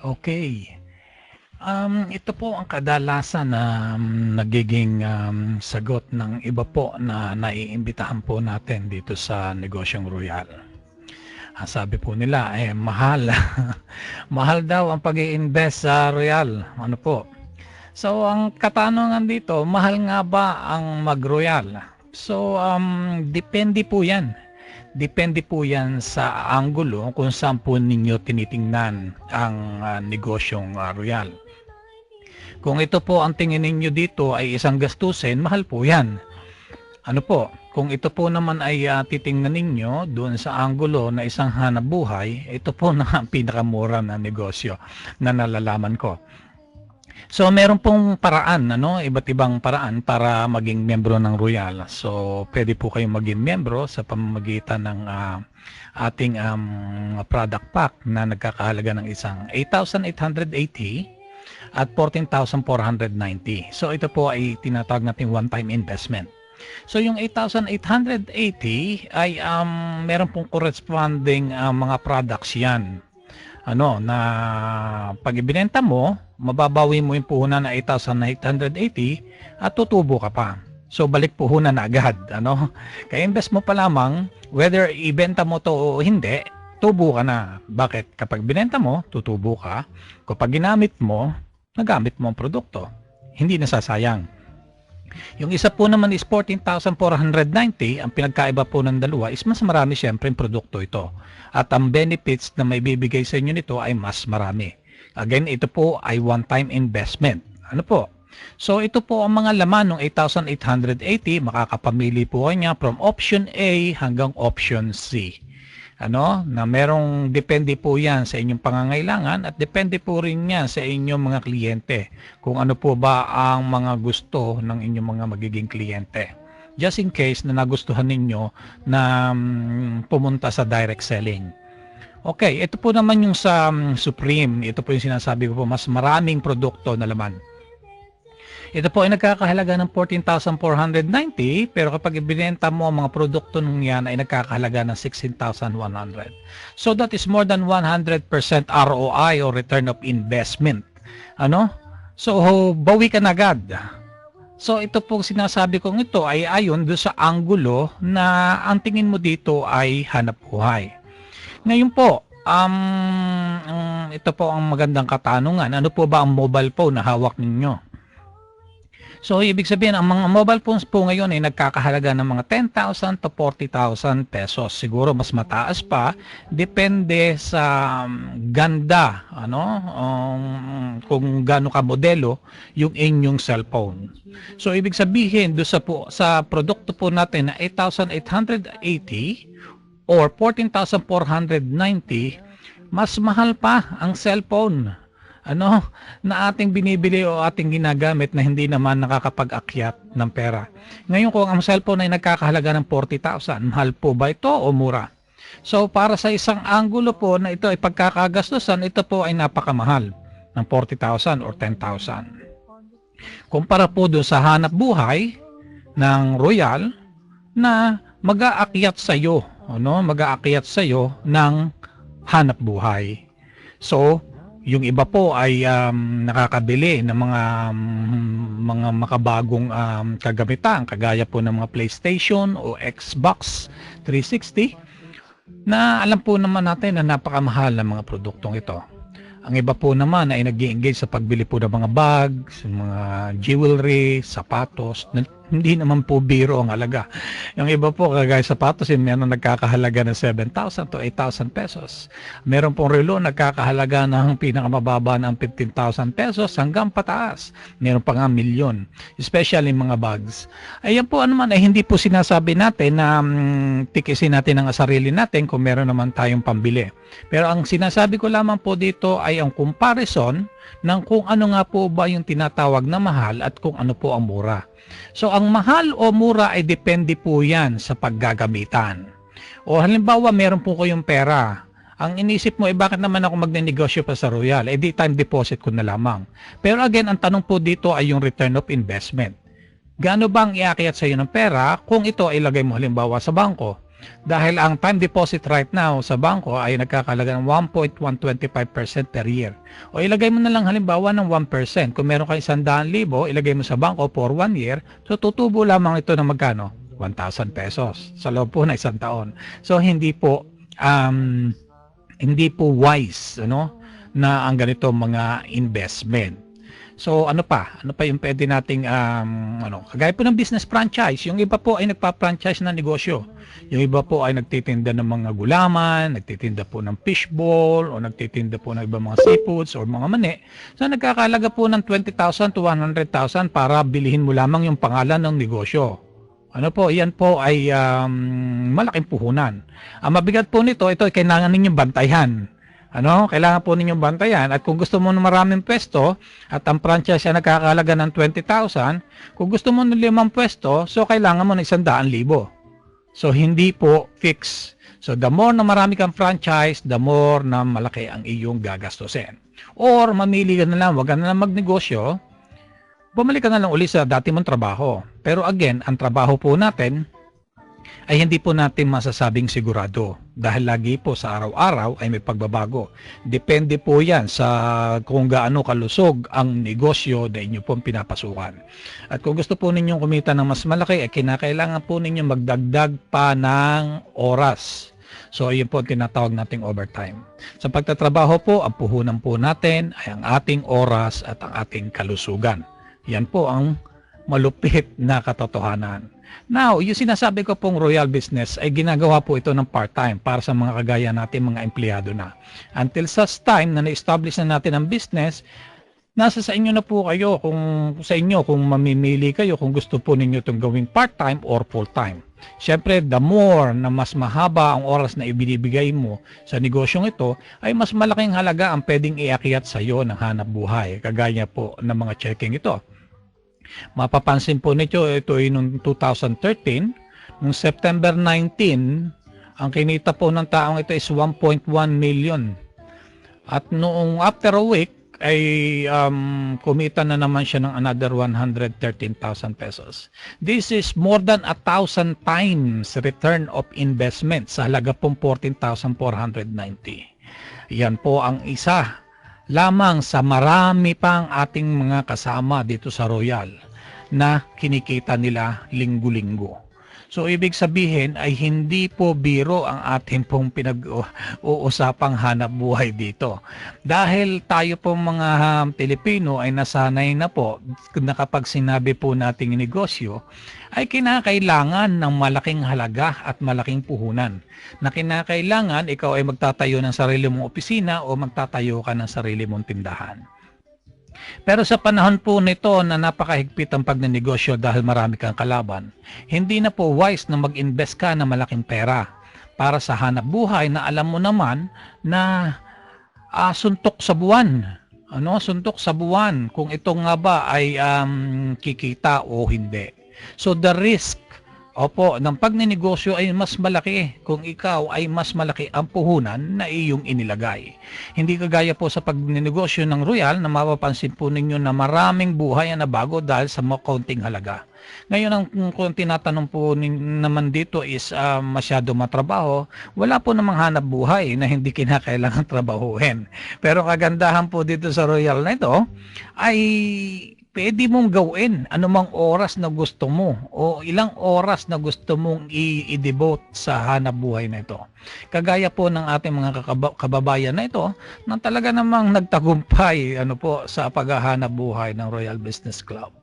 Okay. Ito po ang kadalasan na nagiging sagot ng iba po na naiimbitahan po natin dito sa Negosyong Royal. Ang sabi po nila, mahal. Mahal daw ang pag-i-invest sa Royal. Ano po? So, ang katanungan dito, mahal nga ba ang mag-Royal? So, depende po yan. Depende po yan sa anggulo kung saan po ninyo tinitingnan ang negosyong Royal. Kung ito po ang tingin ninyo dito ay isang gastusin, mahal po yan. Ano po, kung ito po naman ay titingnan ninyo doon sa anggulo na isang hanap buhay, ito po na ang pinakamura na negosyo na nalalaman ko. So meron pong paraan, iba't ibang paraan para maging miyembro ng Royal. So pwede po kayong maging miyembro sa pamamagitan ng ating product pack na nagkakahalaga ng isang 8,880 at 14,490. So ito po ay tinatawag nating one-time investment. So yung 8,880 ay meron pong corresponding mga products yan. Na pag ibinenta mo, mababawi mo yung puhunan na 8,880 at tutubo ka pa. So balik puhunan na agad, Kaya invest mo pa lamang, whether ibenta mo to o hindi, tubo ka na. Bakit? Kapag binenta mo, tutubo ka. Kapag ginamit mo, nagamit mo ang produkto. Hindi nasasayang. Yung isa po naman is 14,490. Ang pinagkaiba po ng dalawa is mas marami siyempre yung produkto ito. At ang benefits na may bibigay sa inyo nito ay mas marami. Again, ito po ay one-time investment. Ano po? So ito po ang mga laman ng 8,880. Makakapamili po niya from option A hanggang option C. Na merong depende po yan sa inyong pangangailangan at depende po rin yan sa inyong mga kliyente. Kung ano po ba ang mga gusto ng inyong mga magiging kliyente. Just in case na nagustuhan ninyo na pumunta sa direct selling. Okay, ito po naman yung sa Supreme. Ito po yung sinasabi ko po, mas maraming produkto na laman. Ito po ay nagkakahalaga ng 14,490 pero kapag ibinenta mo ang mga produkto nung yan ay nagkakahalaga ng 16,100. So that is more than 100% ROI or return of investment. So bawi ka na agad. So ito po sinasabi kong ito ay ayon doon sa anggulo na ang tingin mo dito ay hanap buhay. Ngayon po, ito po ang magandang katanungan. Ano po ba ang mobile phone na hawak ninyo? So, ibig sabihin, ang mga mobile phones po ngayon ay nagkakahalaga ng mga 10,000 to 40,000 pesos. Siguro mas mataas pa, depende sa ganda, kung gaano ka modelo yung inyong cellphone. So, ibig sabihin, do sa produkto po natin na 8,880 or 14,490, mas mahal pa ang cellphone. Na ating binibili o ating ginagamit na hindi naman nakakapag-akyat ng pera. Ngayon kung ang cellphone ay nagkakahalaga ng 40,000, mahal po ba ito o mura? So para sa isang anggulo po na ito ay pagkakagastusan, ito po ay napakamahal ng 40,000 or 10,000. Kumpara po doon sa hanap buhay ng Royal na mag-aakyat sa iyo, mag-aakyat sa iyo ng hanap buhay. So yung iba po ay nakakabili ng mga makabagong kagamitan kagaya po ng mga PlayStation o Xbox 360 na alam po naman natin na napakamahal ng mga produktong ito. Ang iba po naman ay nag-i-engage sa pagbili po ng mga bags, mga jewelry, sapatos, na hindi naman po biro ang halaga. Yung iba po, kagaya sapatos, yung nagkakahalaga ng 7,000 to 8,000 pesos. Meron pong relo nagkakahalaga ng pinakamababa ng 15,000 pesos hanggang pataas. Meron pa nga milyon, especially mga bags. Ayan po naman ay hindi po sinasabi natin na tikisin natin ang sarili natin kung meron naman tayong pambili. Pero ang sinasabi ko lamang po dito ay ang comparison ng kung ano nga po ba yung tinatawag na mahal at kung ano po ang mura. So ang mahal o mura ay depende po yan sa paggagamitan. O halimbawa meron po kayong pera. Ang inisip mo, bakit naman ako magnenegosyo pa sa Royal? Di time deposit ko na lamang. Pero again, ang tanong po dito ay yung return of investment. Gaano bang iakyat sa iyo ng pera kung ito ay ilagay mo halimbawa sa bangko? Dahil ang time deposit right now sa bangko ay nagkakalaga ng 1.125% per year. O ilagay mo na lang halimbawa ng 1%. Kung meron kang 100,000, ilagay mo sa bangko for 1 year, so tutubo lamang ito ng magkano? 1,000 pesos sa loob po ng 1 taon. So hindi po wise na ang ganito mga investment. So ano pa yung pwede nating kagaya po ng business franchise. Yung iba po ay nagpa-franchise na negosyo. Yung iba po ay nagtitinda ng mga gulaman, nagtitinda po ng fishball, o nagtitinda po ng ibang mga seafoods or mga mani. So nagkakalaga po ng 20,000 to 100,000 para bilihin mo lamang yung pangalan ng negosyo. Yan po ay malaking puhunan. Ang mabigat po nito, ito ay kailangan ninyong bantayan. Kailangan po ninyong bantayan. At kung gusto mo ng maraming pwesto, at ang franchise ay nagkakalaga ng 20,000, kung gusto mo ng 5 pwesto, so kailangan mo ng 100,000. So hindi po fix. So the more na marami kang franchise, the more na malaki ang iyong gagastusin. Or mamili ka na lang, wag ka na lang magnegosyo, bumalik ka na lang uli sa dati mong trabaho. Pero again, ang trabaho po natin ay hindi po natin masasabing sigurado dahil lagi po sa araw-araw ay may pagbabago. Depende po yan sa kung gaano kalusog ang negosyo na inyo pong pinapasukan. At kung gusto po ninyong kumita ng mas malaki, ay kinakailangan po ninyong magdagdag pa ng oras. So, yun po ang tinatawag nating overtime. Sa pagtatrabaho po, ang puhunan po natin ay ang ating oras at ang ating kalusugan. Yan po ang malupit na katotohanan. Now, yung sinasabi ko pong Royal Business ay ginagawa po ito ng part-time para sa mga kagaya natin mga empleyado na. Until such time na na-establish na natin ang business, nasa sa inyo na po kayo kung mamimili kayo kung gusto po ninyo itong gawing part-time or full-time. Siyempre, the more na mas mahaba ang oras na ibinibigay mo sa negosyong ito, ay mas malaking halaga ang pwedeng iakyat sa iyo ng hanap buhay, kagaya po ng mga checking ito. Mapapansin po nito, ito ay noong 2013, noong September 19, ang kinita po ng taong ito is 1.1 million. At noong after a week, ay kumita na naman siya ng another 113,000 pesos. This is more than 1,000 times return of investment sa halaga pong 14,490. Yan po ang isa lamang sa marami pang ating mga kasama dito sa Royal na kinikita nila linggo-linggo. So, ibig sabihin ay hindi po biro ang ating pong pinag-uusapang hanap buhay dito. Dahil tayo po mga Pilipino ay nasanay na po na kapag sinabi po nating negosyo, ay kinakailangan ng malaking halaga at malaking puhunan. Na kinakailangan ikaw ay magtatayo ng sarili mong opisina o magtatayo ka ng sarili mong tindahan. Pero sa panahon po nito na napakahigpit ang pagnenegosyo dahil marami kang kalaban, hindi na po wise na mag-invest ka ng malaking pera para sa hanap buhay na alam mo naman na suntok sa buwan. Suntok sa buwan kung ito nga ba ay kikita o hindi. So the risk ng pagnenegosyo ay mas malaki kung ikaw ay mas malaki ang puhunan na iyong inilagay. Hindi kagaya po sa pagnenegosyo ng Royal na mapapansin po ninyo na maraming buhay ang nabago dahil sa kaunting halaga. Ngayon, kung tinatanong po naman dito is masyado matrabaho, wala po namang hanap buhay na hindi kinakailangan trabahuhin. Pero kagandahan po dito sa Royal na ito ay pwede mong gawin anumang oras na gusto mo o ilang oras na gusto mong i-devote sa hanap buhay na ito. Kagaya po ng ating mga kababayan na ito na talaga namang nagtagumpay sa paghahanap buhay ng Royal Business Club.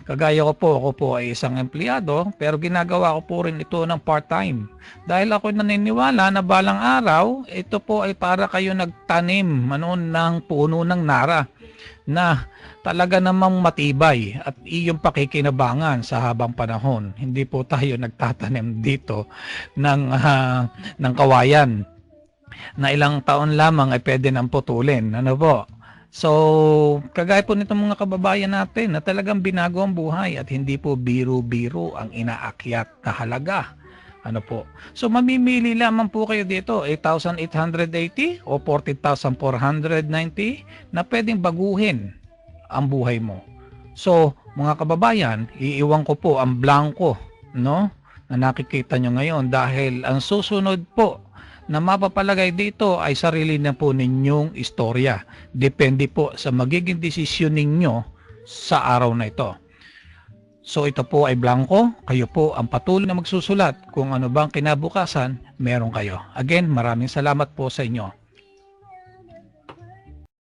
Kagaya ako po ay isang empleyado pero ginagawa ko po rin ito ng part-time. Dahil ako naniniwala na balang araw, ito po ay para kayo nagtanim ng puno ng nara na talaga namang matibay at iyong pakikinabangan sa habang panahon. Hindi po tayo nagtatanim dito ng kawayan na ilang taon lamang ay pwede nang putulin. So, kagaya po nitong mga kababayan natin na talagang binago ang buhay at hindi po biro-biro ang inaakyat na halaga. So, mamimili lamang po kayo dito, 8,880 o 14,490 na pwedeng baguhin ang buhay mo. So, mga kababayan, iiwan ko po ang blanco, na nakikita nyo ngayon, dahil ang susunod po na mapapalagay dito ay sarili na po ninyong istorya. Depende po sa magiging desisyon ninyo sa araw na ito. So ito po ay blanco, kayo po ang patuloy na magsusulat. Kung ano bang kinabukasan, meron kayo. Again, maraming salamat po sa inyo.